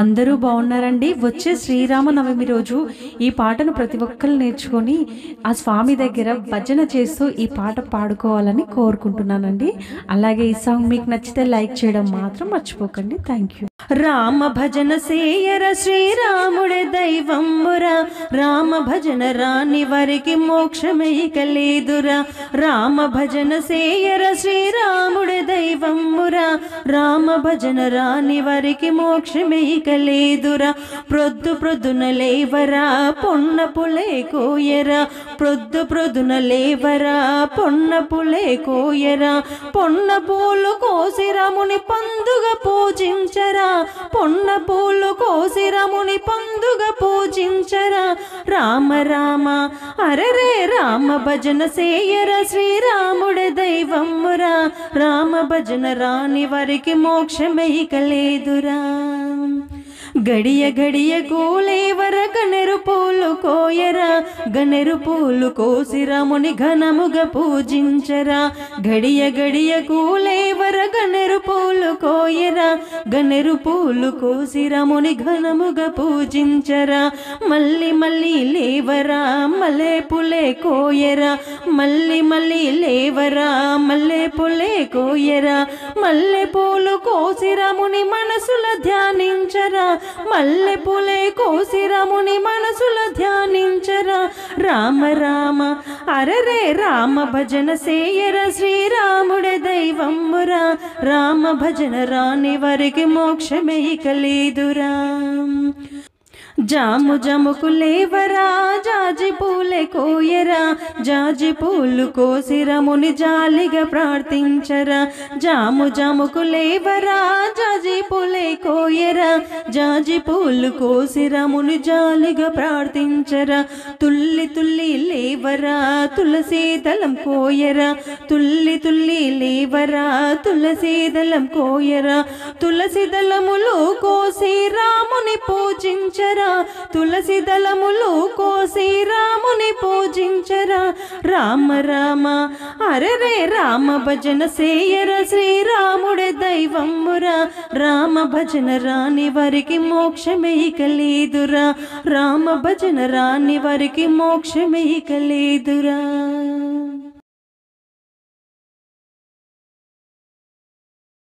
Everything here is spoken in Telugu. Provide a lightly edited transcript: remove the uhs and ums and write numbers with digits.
అందరూ బాగున్నారండి. వచ్చే శ్రీరామనవమి రోజు ఈ పాటను ప్రతి ఒక్కరు నేర్చుకొని ఆ స్వామి దగ్గర భజన చేస్తూ ఈ పాట పాడుకోవాలని కోరుకుంటున్నానండి. అలాగే ఈ సాంగ్ మీకు నచ్చితే లైక్ చేయడం మాత్రం మర్చిపోకండి. Thank you. రామ భజన సేయర శ్రీరాముడే దైవమ్మురా, రామ భజన రాని వారికి మోక్షమైక లేదురా. రామ భజన సేయర శ్రీరాముడే దైవమ్మురా, రామ భజన రాని వారికి మోక్షమైక లేదురా. ప్రొద్దు ప్రొద్దున లేవరా పొన్న పులే కోయరా, ప్రొద్దు ప్రొద్దున లేవరా పొన్న పులే కోయరా. పొన్న పూలు కోసి రాముని పందుగా పూజించరా, పొన్న పూలు కోసి రాముని పందుగా పూజించరా. రామ రామ అరరే రామ భజన సేయర శ్రీరాముడే దైవమ్మురా, రామ భజన రాని వారికి మోక్షమైక లేదురా. గడియ గడియ కూలేవర గణెరు పూలు కోయరా, గణెరు పూలు కోసి రాముని ఘనముగా పూజించరా. గడియ గడియ కూలేవర గణెరు పూలు కోయరా, గణెరు పూలు కోసి రాముని ఘనముగా పూజించరా. మళ్ళీ మళ్ళీ లేవరా మల్లె పులే కోయరా, మళ్ళీ మళ్ళీ లేవరా మల్లె పులే కోయరా. మల్లె పూలు కోసి రాముని మనసుల ధ్యానించరా, మల్లె పూలే కోసి రాముని మనసులో ధ్యానించరా. రామ రామ అరరే రామ భజన సేయర శ్రీరాముడే దైవమ్మురా, రామ భజన రాని వారికి మోక్షమైక లేదురా. జాము జముకు లేవరా జాజి పూలే కోయరా, జాజి పూలు కోసి రాముని జాలిగా ప్రార్థించరా. జాము జముకు లేవరా జాజి పూలే కోయరా, జాజి పూలు కోసి రాముని జాలిగా ప్రార్థించరా. తుల్లి తుల్లి లేవరా తులసి దళం కోయరా, తుల్లి తుల్లి లేవరా తులసి దళం కోయరా. తులసి దళములు కోసి రాముని పూజించరా, తులసి దళములు కోసి రాముని పూజించరా. రామ రామ అరరే రామ భజన సేయర శ్రీరాముడే దైవమ్మురా, రామ భజన రాని వారికి మోక్షమైక లేదురా. రామ భజన రాని వారికి మోక్షమైక లేదురా.